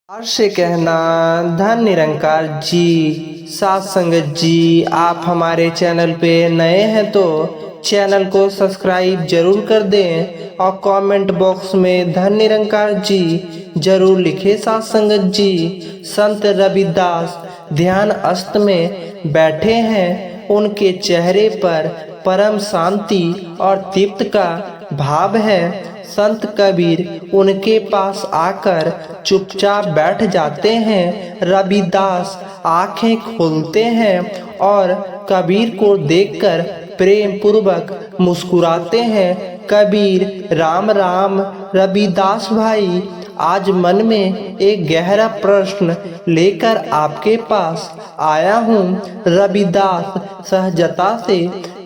प्यार से कहना धन निरंकार जी। साथ संगत जी, आप हमारे चैनल पे नए हैं तो चैनल को सब्सक्राइब जरूर कर दें और कमेंट बॉक्स में धन निरंकार जी जरूर लिखें। साथ संगत जी, संत रविदास ध्यान अस्त में बैठे हैं। उनके चेहरे पर परम शांति और तृप्त का भाव है। संत कबीर उनके पास आकर चुपचाप बैठ जाते हैं। रविदास आंखें खोलते हैं और कबीर को देखकर प्रेम पूर्वक मुस्कुराते हैं। कबीर राम राम। रविदास भाई, आज मन में एक गहरा प्रश्न लेकर आपके पास आया हूँ। रविदास सहजता से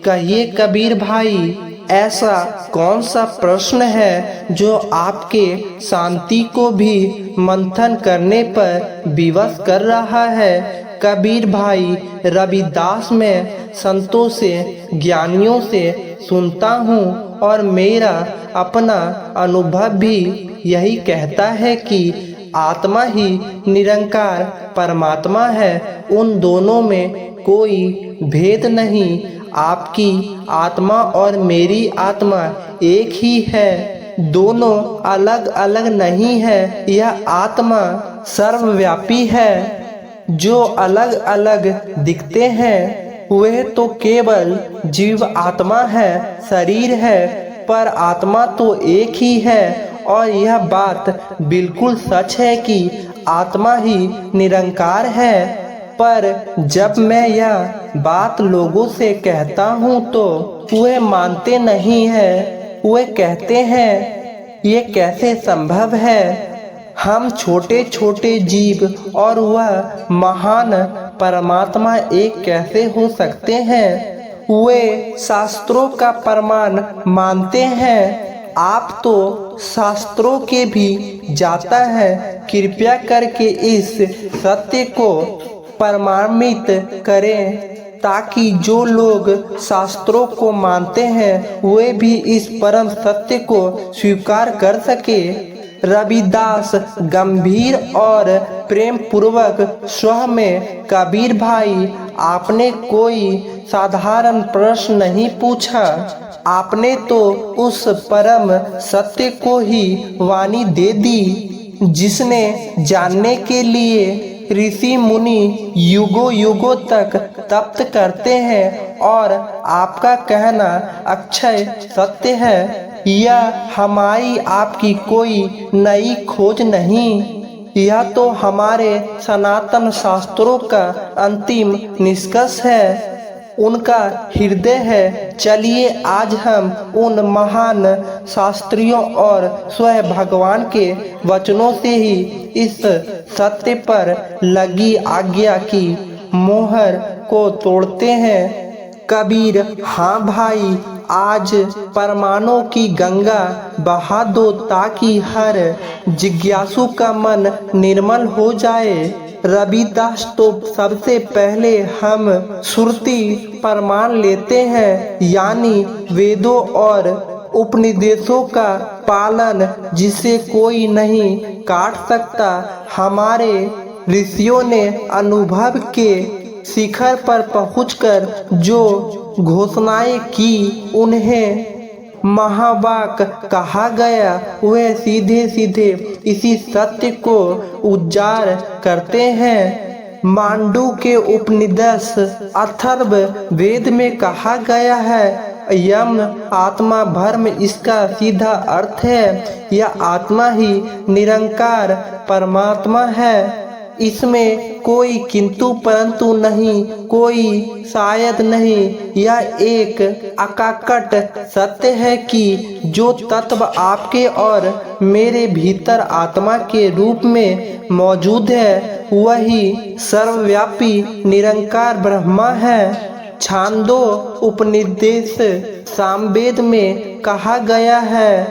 कहिए कबीर भाई, ऐसा कौन सा प्रश्न है जो आपके शांति को भी मंथन करने पर विवश कर रहा है? कबीर भाई, रविदास मैं संतों से ज्ञानियों से सुनता हूँ और मेरा अपना अनुभव भी यही कहता है कि आत्मा ही निरंकार परमात्मा है। उन दोनों में कोई भेद नहीं। आपकी आत्मा और मेरी आत्मा एक ही है, दोनों अलग अलग नहीं है। यह आत्मा सर्वव्यापी है। जो अलग अलग दिखते हैं वे तो केवल जीव आत्मा है, शरीर है, पर आत्मा तो एक ही है। और यह बात बिल्कुल सच है कि आत्मा ही निरंकार है। पर जब मैं यह बात लोगों से कहता हूँ तो वे मानते नहीं हैं। वे कहते हैं ये कैसे संभव है? हम छोटे छोटे जीव और वह महान परमात्मा एक कैसे हो सकते हैं? वे शास्त्रों का प्रमाण मानते हैं। आप तो शास्त्रों के भी जाता है। कृपया करके इस सत्य को प्रमाणित करें ताकि जो लोग शास्त्रों को मानते हैं वे भी इस परम सत्य को स्वीकार कर सके। रविदास गंभीर और प्रेम पूर्वक स्वर में, कबीर भाई, आपने कोई साधारण प्रश्न नहीं पूछा। आपने तो उस परम सत्य को ही वाणी दे दी जिसने जानने के लिए ऋषि मुनि युगों युगों तक तप करते हैं। और आपका कहना अक्षय सत्य है। यह हमारी आपकी कोई नई खोज नहीं, यह तो हमारे सनातन शास्त्रों का अंतिम निष्कर्ष है, उनका हृदय है। चलिए आज हम उन महान शास्त्रियों और स्वयं भगवान के वचनों से ही इस सत्य पर लगी आज्ञा की मोहर को तोड़ते हैं। कबीर, हाँ भाई, आज परमाणु की गंगा बहा दो ताकि हर जिज्ञासु का मन निर्मल हो जाए। रविदास तो सबसे पहले हम श्रुति प्रमाण लेते हैं, यानी वेदों और उपनिषदों का पालन जिसे कोई नहीं काट सकता। हमारे ऋषियों ने अनुभव के शिखर पर पहुंचकर जो घोषणाएं की उन्हें महावाक कहा गया। वे सीधे सीधे इसी सत्य को उजागर करते हैं। मांडू के उपनिषद अथर्व वेद में कहा गया है, यम आत्मा भ्रम, इसका सीधा अर्थ है यह आत्मा ही निरंकार परमात्मा है। इसमें कोई किंतु परंतु नहीं, कोई शायद नहीं। यह एक अकाकट सत्य है कि जो तत्व आपके और मेरे भीतर आत्मा के रूप में मौजूद है वही सर्वव्यापी निरंकार ब्रह्मा है। छांदो उपनिषद सामवेद में कहा गया है,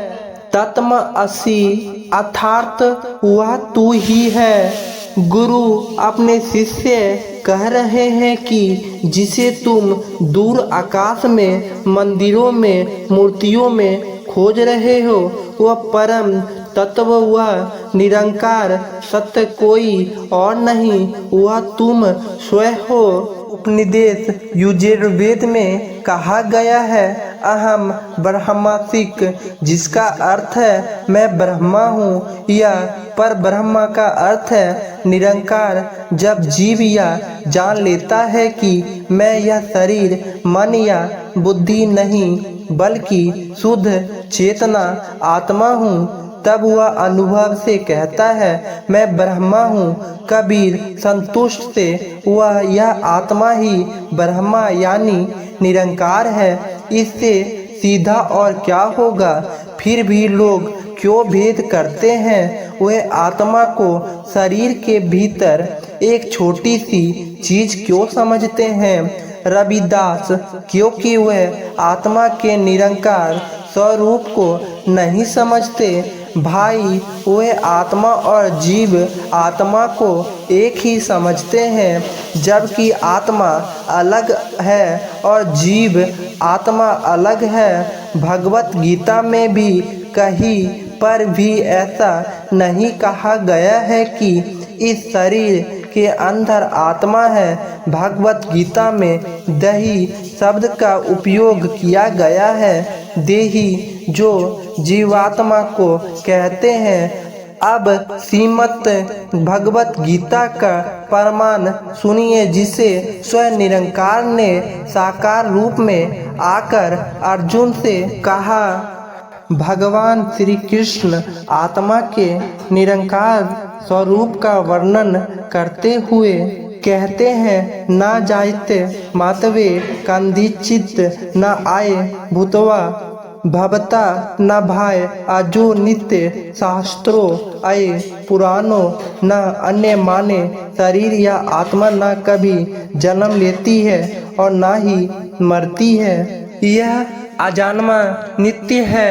तत्म असि, अर्थात वह तू ही है। गुरु अपने शिष्य कह रहे हैं कि जिसे तुम दूर आकाश में, मंदिरों में, मूर्तियों में खोज रहे हो वह परम तत्व, वह निरंकार सत्य कोई और नहीं, वह तुम स्वयं हो। उपनिषद यजुर्वेद में कहा गया है अहम ब्रह्मास्मि, जिसका अर्थ है मैं ब्रह्मा हूँ, या पर ब्रह्मा का अर्थ है निरंकार। जब जीव यह जान लेता है कि मैं यह शरीर मन या बुद्धि नहीं बल्कि शुद्ध चेतना आत्मा हूँ, तब वह अनुभव से कहता है मैं ब्रह्मा हूँ। कबीर संतुष्ट से वह यह आत्मा ही ब्रह्मा यानी निरंकार है। इससे सीधा और क्या होगा। फिर भी लोग क्यों भेद करते हैं। वह आत्मा को शरीर के भीतर एक छोटी सी चीज क्यों समझते हैं। रविदास क्योंकि वह आत्मा के निरंकार स्वरूप को नहीं समझते। भाई वह आत्मा और जीव आत्मा को एक ही समझते हैं, जबकि आत्मा अलग है और जीव आत्मा अलग है। भगवत गीता में भी कहीं पर भी ऐसा नहीं कहा गया है कि इस शरीर के अंदर आत्मा है। भगवत गीता में देही शब्द का उपयोग किया गया है। देही जो जीवात्मा को कहते हैं। अब श्रीमद् भगवत गीता का प्रमाण सुनिए, जिसे स्वयं निरंकार ने साकार रूप में आकर अर्जुन से कहा। भगवान श्री कृष्ण आत्मा के निरंकार स्वरूप का वर्णन करते हुए कहते हैं ना जायते मातवे कंदिचित न आए भूतवा भवता न भाय अजो नित्य शास्त्रों आए पुराणों न अन्य माने। शरीर या आत्मा न कभी जन्म लेती है और न ही मरती है। यह अजन्मा नित्य है,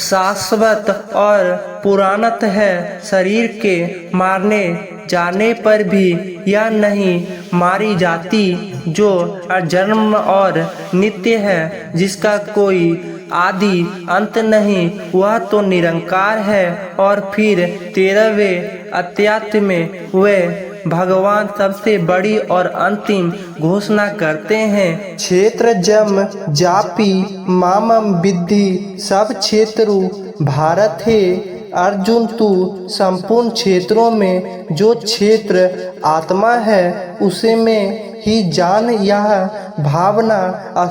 शाश्वत और पुराणत है। शरीर के मारने जाने पर भी यह नहीं मारी जाती, जो अजन्म और नित्य है, जिसका कोई आदि अंत नहीं, वह तो निरंकार है। और फिर 13वें अध्याय में वे भगवान सबसे बड़ी और अंतिम घोषणा करते हैं। क्षेत्र जम जापी मामम विद्धि, सब क्षेत्रु भारत है। अर्जुन तू संपूर्ण क्षेत्रों में जो क्षेत्र आत्मा है उसे में ही जान। यह भावना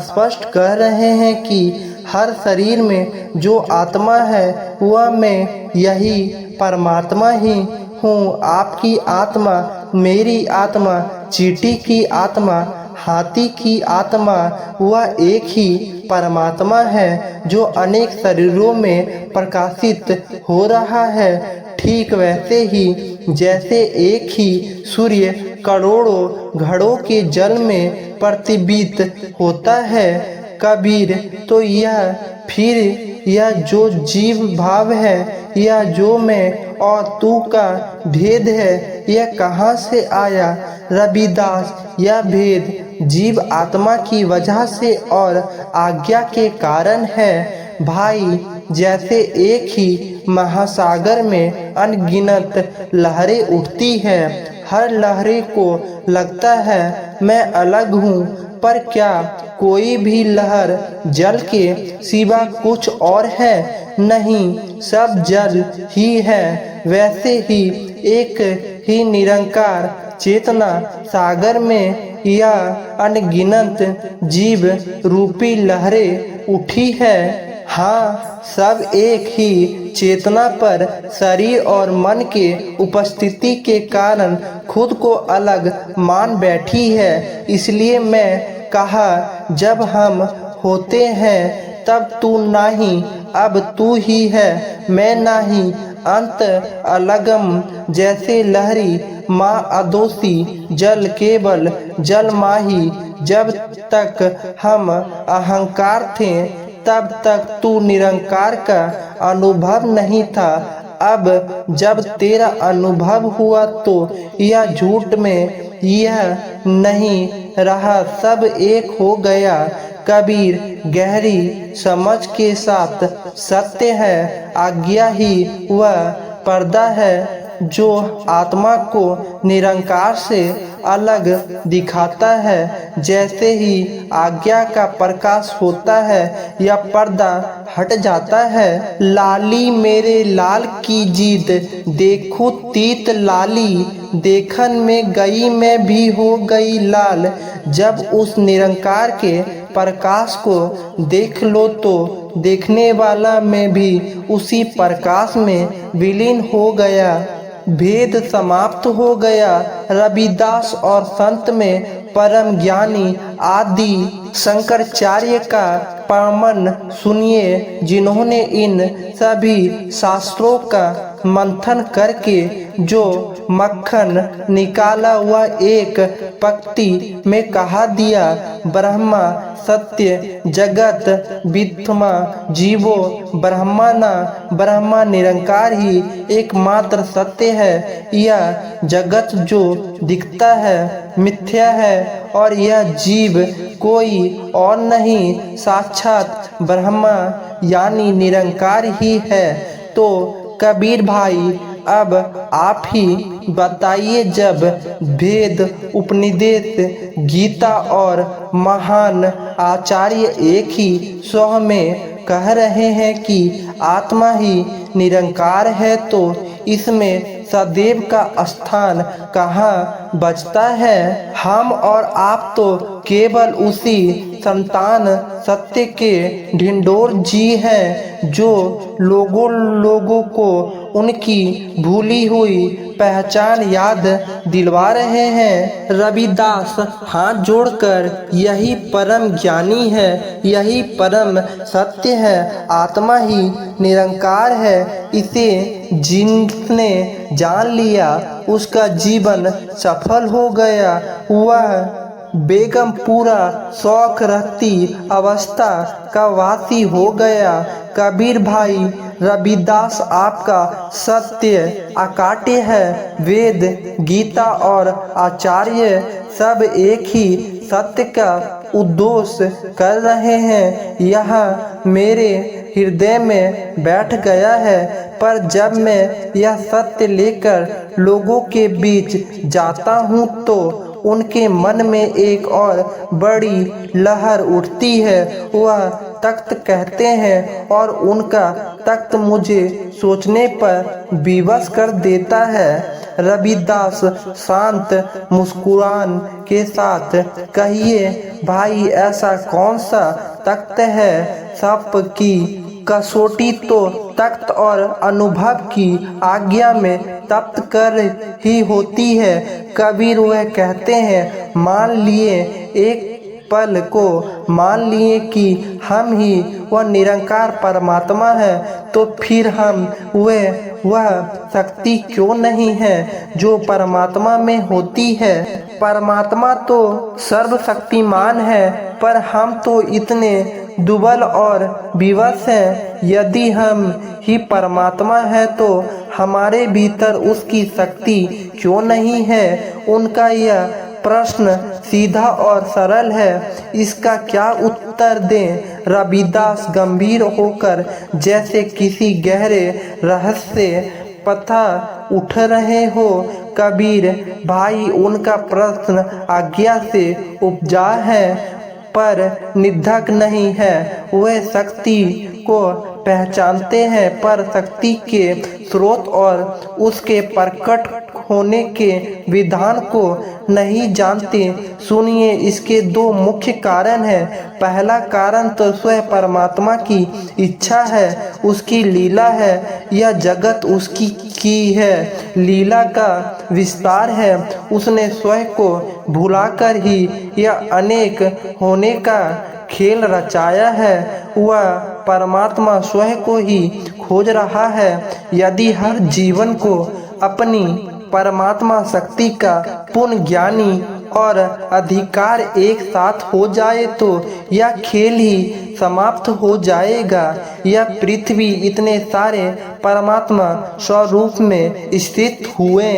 स्पष्ट कह रहे हैं कि हर शरीर में जो आत्मा है वह मैं यही परमात्मा ही हूँ। आपकी आत्मा, मेरी आत्मा, चींटी की आत्मा, हाथी की आत्मा, वह एक ही परमात्मा है जो अनेक शरीरों में प्रकाशित हो रहा है। ठीक वैसे ही जैसे एक ही सूर्य करोड़ों घड़ों के जल में प्रतिबिंबित होता है। कबीर तो यह फिर यह जो जीव भाव है, यह जो मैं और तू का भेद है, यह कहाँ से आया। रविदास यह भेद जीव आत्मा की वजह से और आज्ञा के कारण है। भाई जैसे एक ही महासागर में अनगिनत लहरें उठती है, हर लहरें को लगता है मैं अलग हूँ, पर क्या कोई भी लहर जल के सिवा कुछ और है। नहीं, सब जल ही है। वैसे ही एक ही निरंकार चेतना सागर में यह अनगिनत जीव रूपी लहरें उठी है। हाँ, सब एक ही चेतना पर शरीर और मन के उपस्थिति के कारण खुद को अलग मान बैठी है। इसलिए मैं कहा जब हम होते हैं तब तू नहीं, अब तू ही है, मैं नहीं। अंत अलगम जैसे लहरी माँ अदोसी, जल केवल जल माही। जब तक हम अहंकार थे तब तक तू निरंकार का अनुभव नहीं था। अब जब तेरा अनुभव हुआ तो यह झूठ में यह नहीं रहा, सब एक हो गया। कबीर गहरी समझ के साथ सत्य है, आज्ञा ही वह पर्दा है जो आत्मा को निरंकार से अलग दिखाता है। जैसे ही आज्ञा का प्रकाश होता है यह पर्दा हट जाता है। लाली मेरे लाल की जीत देखो तीत लाली, देखन में गई मैं भी हो गई लाल। जब उस निरंकार के प्रकाश को देख लो तो देखने वाला मैं भी उसी प्रकाश में विलीन हो गया। भेद समाप्त हो गया। रविदास और संत में परम ज्ञानी आदि शंकराचार्य का प्रमाण सुनिए, जिन्होंने इन सभी शास्त्रों का मंथन करके जो मक्खन निकाला हुआ एक पंक्ति में कहा दिया, ब्रह्मा सत्य जगत विद्यमा जीवो ब्रह्मा न, ब्रह्मा निरंकार ही एकमात्र सत्य है। यह जगत जो दिखता है मिथ्या है और यह जीव कोई और नहीं, साक्षात ब्रह्मा यानी निरंकार ही है। तो कबीर भाई अब आप ही बताइए, जब वेद उपनिषद गीता और महान आचार्य एक ही स्वर में कह रहे हैं कि आत्मा ही निरंकार है, तो इसमें सदैव का स्थान कहाँ बचता है? हम और आप तो केवल उसी संतान सत्य के ढिंढोर जी हैं, जो लोगों को उनकी भूली हुई पहचान याद दिलवा रहे हैं। रविदास हाथ जोड़कर यही परम ज्ञानी है, यही परम सत्य है, आत्मा ही निरंकार है। इसे जिसने जान लिया उसका जीवन सफल हो गया। वह बेगमपुरा शौक रखती अवस्था का वासी हो गया। कबीर भाई रविदास आपका सत्य अकाट्य है। वेद गीता और आचार्य सब एक ही सत्य का उद्घोष कर रहे हैं। यह मेरे हृदय में बैठ गया है, पर जब मैं यह सत्य लेकर लोगों के बीच जाता हूँ तो उनके मन में एक और बड़ी लहर उठती है। वह तख्त कहते हैं और उनका तख्त मुझे सोचने पर विवश कर देता है। रविदास शांत मुस्कुरान के साथ, कहिए भाई ऐसा कौन सा तख्त है? सब की कसौटी तो तख्त और अनुभव की आज्ञा में तप्त कर ही होती है। कबीर वह कहते हैं, मान लिए एक पल को मान लिए कि हम ही वह निरंकार परमात्मा है, तो फिर हम वह शक्ति क्यों नहीं है जो परमात्मा में होती है? परमात्मा तो सर्वशक्तिमान है, पर हम तो इतने दुर्बल और विवश हैं। यदि हम ही परमात्मा है तो हमारे भीतर उसकी शक्ति क्यों नहीं है? उनका यह प्रश्न सीधा और सरल है, इसका क्या उत्तर दें? रविदास गंभीर होकर जैसे किसी गहरे रहस्य से पता उठ रहे हो। कबीर भाई उनका प्रश्न आज्ञा से उपजा है, पर निधक नहीं है। वह शक्ति को पहचानते हैं, पर शक्ति के स्रोत और उसके प्रकट होने के विधान को नहीं जानते। सुनिए, इसके दो मुख्य कारण हैं। पहला कारण तो स्वयं परमात्मा की इच्छा है, उसकी लीला है। यह जगत उसकी की है, लीला का विस्तार है। उसने स्वयं को भुलाकर ही यह अनेक होने का खेल रचाया है। वह परमात्मा स्वयं को ही खोज रहा है। यदि हर जीवन को अपनी परमात्मा शक्ति का पूर्ण ज्ञानी और अधिकार एक साथ हो जाए तो यह खेल ही समाप्त हो जाएगा। यह पृथ्वी इतने सारे परमात्मा स्वरूप में स्थित हुए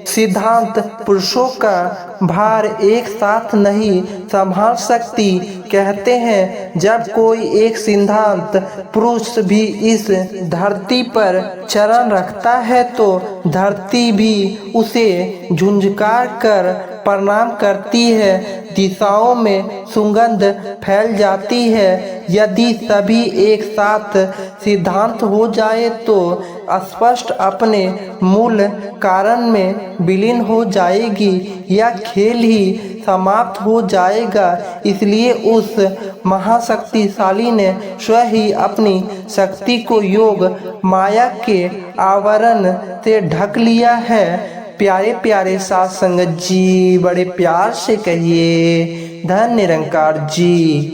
सिद्धांत पुरुषों का भार एक साथ नहीं संभाल सकती। कहते हैं जब कोई एक सिद्धांत पुरुष भी इस धरती पर चरण रखता है तो धरती भी उसे झुंझकार कर प्रणाम करती है, दिशाओं में सुगंध फैल जाती है। यदि सभी एक साथ सिद्धांत हो जाए तो स्पष्ट अपने मूल कारण में विलीन हो जाएगी, यह खेल ही समाप्त हो जाएगा। इसलिए उस महाशक्तिशाली ने स्वयं ही अपनी शक्ति को योग माया के आवरण से ढक लिया है। प्यारे प्यारे साथ संगत जी, बड़े प्यार से कहिए धन निरंकार जी।